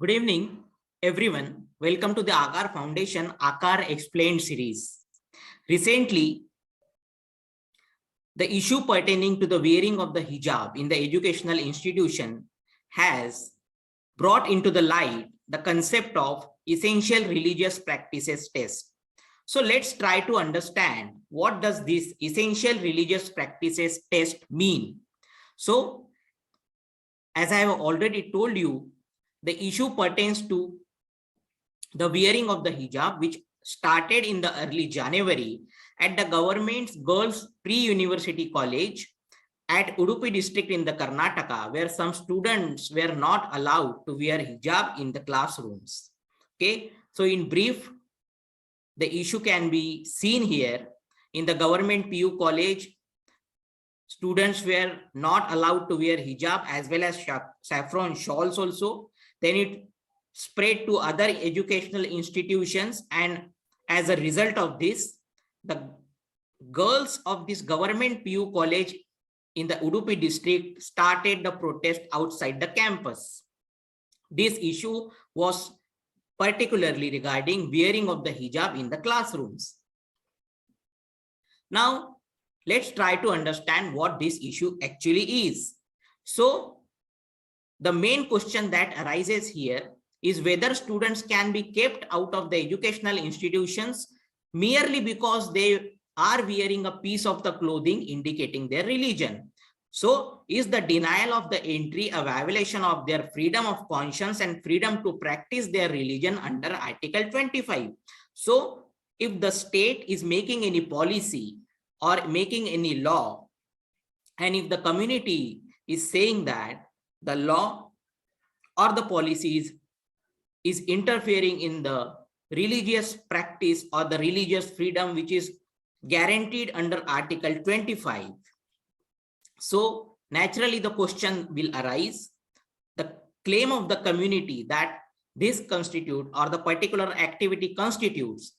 Good evening, everyone. Welcome to the Aakar Foundation Aakar Explained series. Recently, the issue pertaining to the wearing of the hijab in the educational institution has brought into the light the concept of essential religious practices test. So let's try to understand what does this essential religious practices test mean. So as I have already told you, the issue pertains to the wearing of the hijab, which started in the early January at the government's girls pre-university college at Udupi district in the Karnataka, where some students were not allowed to wear hijab in the classrooms. Okay, so in brief, the issue can be seen here. In the government PU college, students were not allowed to wear hijab as well as saffron shawls also. Then it spread to other educational institutions, and as a result of this, the girls of this government PU college in the Udupi district started the protest outside the campus. This issue was particularly regarding wearing of the hijab in the classrooms. Now, let's try to understand what this issue actually is. So, the main question that arises here is whether students can be kept out of the educational institutions merely because they are wearing a piece of the clothing indicating their religion. So, is the denial of the entry a violation of their freedom of conscience and freedom to practice their religion under Article 25? So, if the state is making any policy or making any law, and if the community is saying that the law or the policies is interfering in the religious practice or the religious freedom which is guaranteed under Article 25. So naturally the question will arise, the claim of the community that this constitute or the particular activity constitutes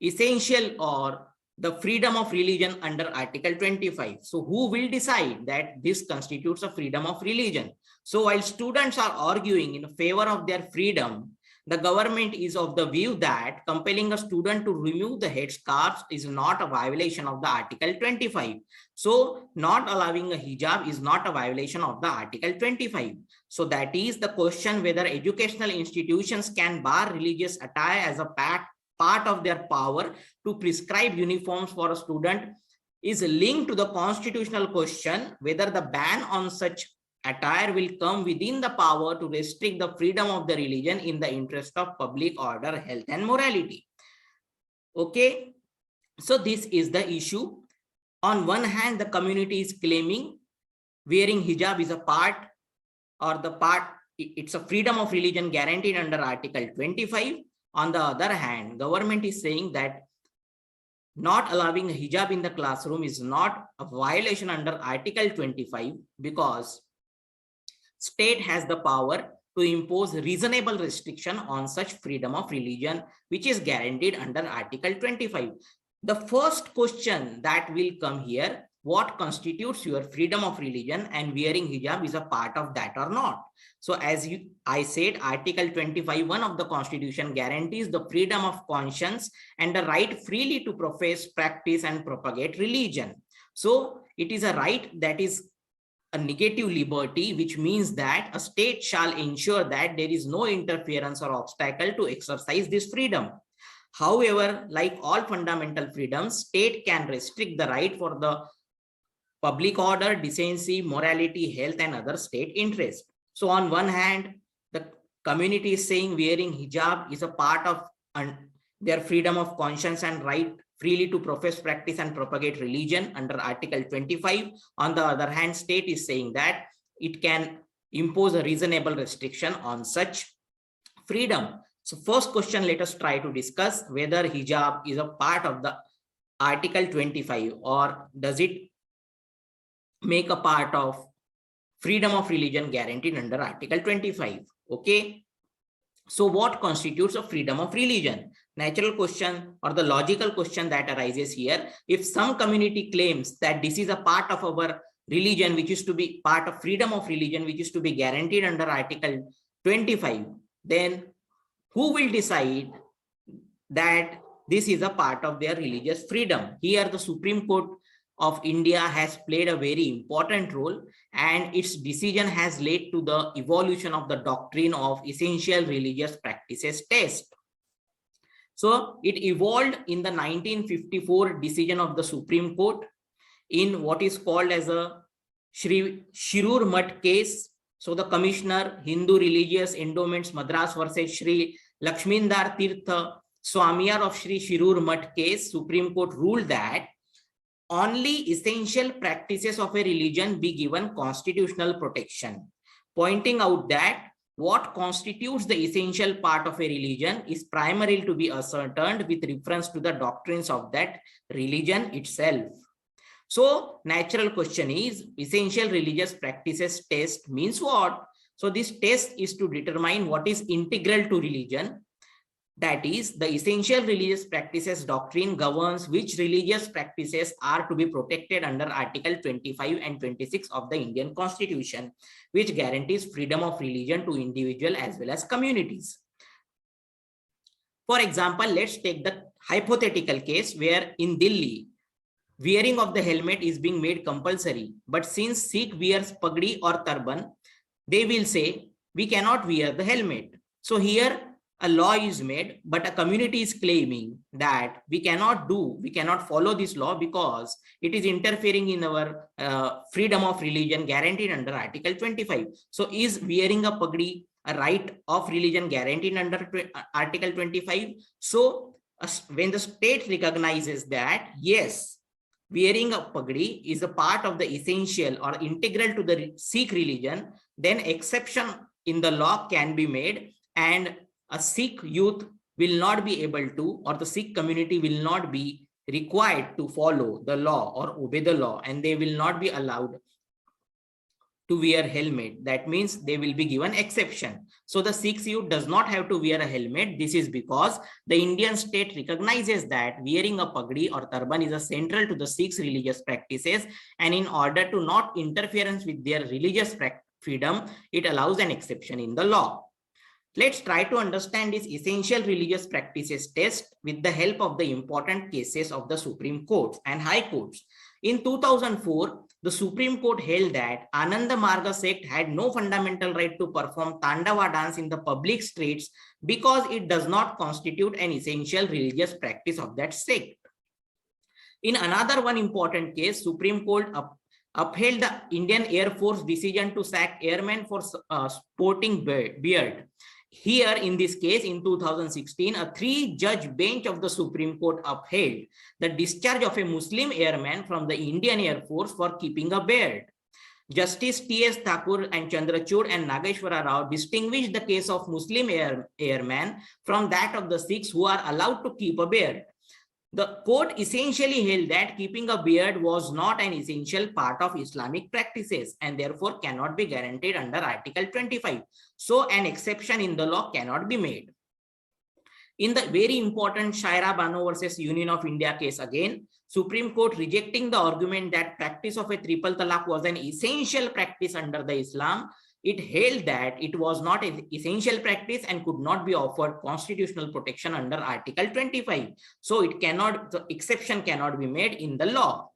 essential or the freedom of religion under Article 25. So who will decide that this constitutes a freedom of religion? So while students are arguing in favor of their freedom, the government is of the view that compelling a student to remove the headscarf is not a violation of the Article 25. So not allowing a hijab is not a violation of the Article 25. So that is the question whether educational institutions can bar religious attire as a part of their power to prescribe uniforms for a student is linked to the constitutional question whether the ban on such attire will come within the power to restrict the freedom of the religion in the interest of public order, health, and morality. Okay, so this is the issue. On one hand, the community is claiming wearing hijab is a part or it's a freedom of religion guaranteed under Article 25. On the other hand, government is saying that not allowing a hijab in the classroom is not a violation under Article 25 because state has the power to impose reasonable restriction on such freedom of religion, which is guaranteed under Article 25. The first question that will come here, what constitutes your freedom of religion, and wearing hijab is a part of that or not? So as I said, Article 25(1) of the Constitution guarantees the freedom of conscience and the right freely to profess, practice, and propagate religion. So it is a right that is a negative liberty, which means that a state shall ensure that there is no interference or obstacle to exercise this freedom. However, like all fundamental freedoms, state can restrict the right for the public order, decency, morality, health, and other state interests. So on one hand, the community is saying wearing hijab is a part of their freedom of conscience and right freely to profess, practice, and propagate religion under Article 25. On the other hand, state is saying that it can impose a reasonable restriction on such freedom. So first question, let us try to discuss whether hijab is a part of the Article 25 or does it make a part of freedom of religion guaranteed under Article 25. Okay. So what constitutes a freedom of religion? Natural question or the logical question that arises here, if some community claims that this is a part of our religion, which is to be part of freedom of religion, which is to be guaranteed under Article 25, then who will decide that this is a part of their religious freedom? Here the Supreme Court of India has played a very important role, and its decision has led to the evolution of the doctrine of essential religious practices test. So it evolved in the 1954 decision of the Supreme Court in what is called as a Shirur Mutt case. So the Commissioner, Hindu Religious Endowments Madras versus Shri Lakshmindar Tirtha Swamiyar of Shri Shirur Mutt case, Supreme Court ruled that only essential practices of a religion be given constitutional protection, pointing out that what constitutes the essential part of a religion is primarily to be ascertained with reference to the doctrines of that religion itself. So natural question is, essential religious practices test means what? So this test is to determine what is integral to religion. That is, the essential religious practices doctrine governs which religious practices are to be protected under Article 25 and 26 of the Indian Constitution, which guarantees freedom of religion to individuals as well as communities. For example, let's take the hypothetical case where in Delhi, wearing of the helmet is being made compulsory, but since Sikh wears pagdi or turban, they will say we cannot wear the helmet. So here a law is made, but a community is claiming that we cannot follow this law because it is interfering in our freedom of religion guaranteed under Article 25. So is wearing a pagdi a right of religion guaranteed under Article 25? So when the state recognizes that, yes, wearing a pagdi is a part of the essential or integral to the Sikh religion, then exception in the law can be made, and a Sikh youth will not be able to, or the Sikh community will not be required to follow the law or obey the law, and they will not be allowed to wear helmet. That means they will be given exception. So the Sikh youth does not have to wear a helmet. This is because the Indian state recognizes that wearing a pagdi or turban is a central to the Sikhs' religious practices, and in order to not interference with their religious freedom, it allows an exception in the law. Let's try to understand this essential religious practices test with the help of the important cases of the Supreme Court and High Courts. In 2004, the Supreme Court held that Ananda Marga sect had no fundamental right to perform Tandava dance in the public streets because it does not constitute an essential religious practice of that sect. In another one important case, Supreme Court upheld the Indian Air Force decision to sack airmen for sporting beard. Here, in this case, in 2016, a 3-judge bench of the Supreme Court upheld the discharge of a Muslim airman from the Indian Air Force for keeping a beard. Justice T.S. Thakur and Chandrachud and Nageshwara Rao distinguished the case of Muslim airman from that of the Sikhs who are allowed to keep a beard. The court essentially held that keeping a beard was not an essential part of Islamic practices and therefore cannot be guaranteed under Article 25. So an exception in the law cannot be made. In the very important Shaira Bano versus Union of India case again, Supreme Court rejecting the argument that practice of a triple talaq was an essential practice under the Islam, it held that it was not an essential practice and could not be offered constitutional protection under Article 25. So it cannot, the exception cannot be made in the law.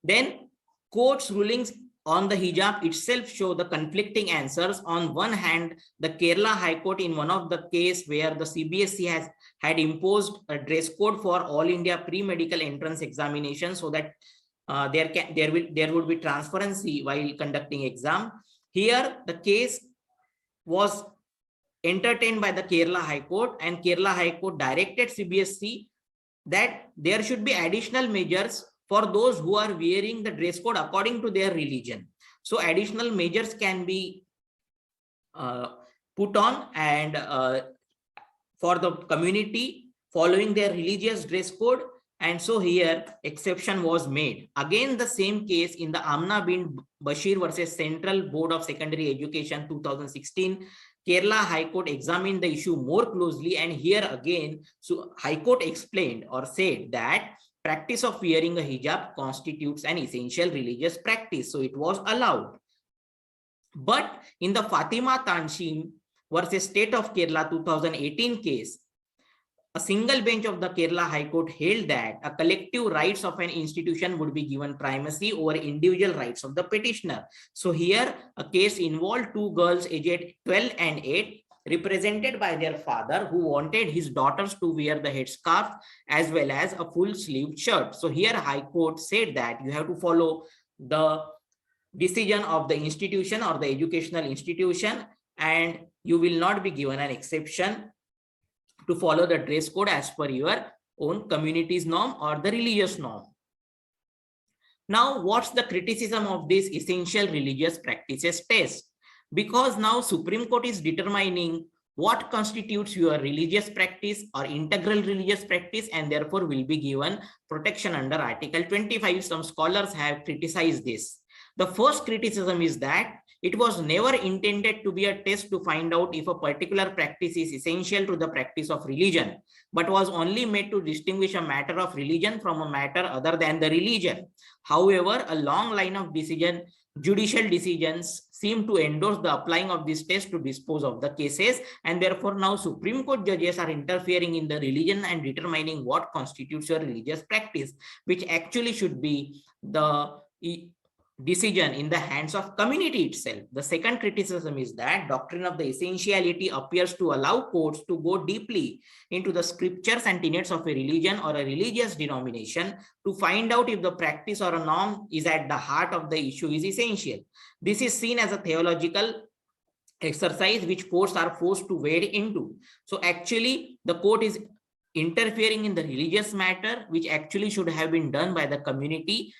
Then court's rulings on the hijab itself show the conflicting answers. On one hand, the Kerala High Court in one of the case where the CBSE had imposed a dress code for all India pre-medical entrance examination so that there would be transparency while conducting exam. Here, the case was entertained by the Kerala High Court, and Kerala High Court directed CBSE that there should be additional measures for those who are wearing the dress code according to their religion. So additional measures can be put on, and for the community following their religious dress code. And so here exception was made. Again, the same case in the Amna bin Bashir versus Central Board of Secondary Education 2016, Kerala High Court examined the issue more closely, and here again, so High Court explained or said that practice of wearing a hijab constitutes an essential religious practice, so it was allowed. But in the Fatima Tanshin versus State of Kerala 2018 case, a single bench of the Kerala High Court held that a collective rights of an institution would be given primacy over individual rights of the petitioner. So here a case involved two girls aged 12 and 8 represented by their father who wanted his daughters to wear the headscarf as well as a full sleeved shirt. So here High Court said that you have to follow the decision of the institution or the educational institution, and you will not be given an exception to follow the dress code as per your own community's norm or the religious norm. Now, what's the criticism of this essential religious practices test? Because now Supreme Court is determining what constitutes your religious practice or integral religious practice, and therefore will be given protection under Article 25. Some scholars have criticized this. The first criticism is that it was never intended to be a test to find out if a particular practice is essential to the practice of religion, but was only made to distinguish a matter of religion from a matter other than the religion. However, a long line of judicial decisions seem to endorse the applying of this test to dispose of the cases, and therefore now Supreme Court judges are interfering in the religion and determining what constitutes a religious practice, which actually should be the decision in the hands of community itself. The second criticism is that doctrine of the essentiality appears to allow courts to go deeply into the scriptures and tenets of a religion or a religious denomination to find out if the practice or a norm is at the heart of the issue is essential. This is seen as a theological exercise which courts are forced to wade into. So actually the court is interfering in the religious matter, which actually should have been done by the community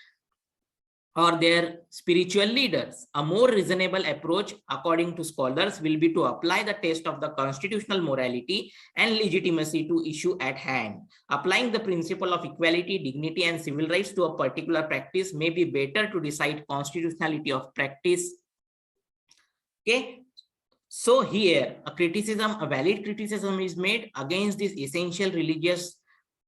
or their spiritual leaders. A more reasonable approach, according to scholars, will be to apply the test of the constitutional morality and legitimacy to issue at hand. Applying the principle of equality, dignity, and civil rights to a particular practice may be better to decide constitutionality of practice. Okay. So here, a valid criticism is made against this essential religious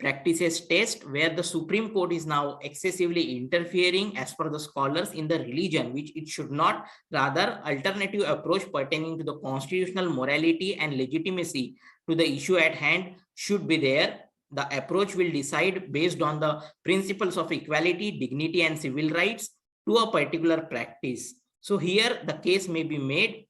practices test, where the Supreme Court is now excessively interfering as per the scholars in the religion, which it should not. Rather, alternative approach pertaining to the constitutional morality and legitimacy to the issue at hand should be there. The approach will decide based on the principles of equality, dignity, and civil rights to a particular practice. So here the case may be made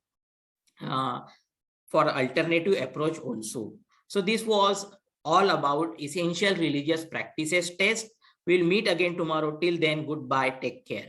for alternative approach also. So this was all about essential religious practices test. We'll meet again tomorrow. Till then, goodbye. Take care.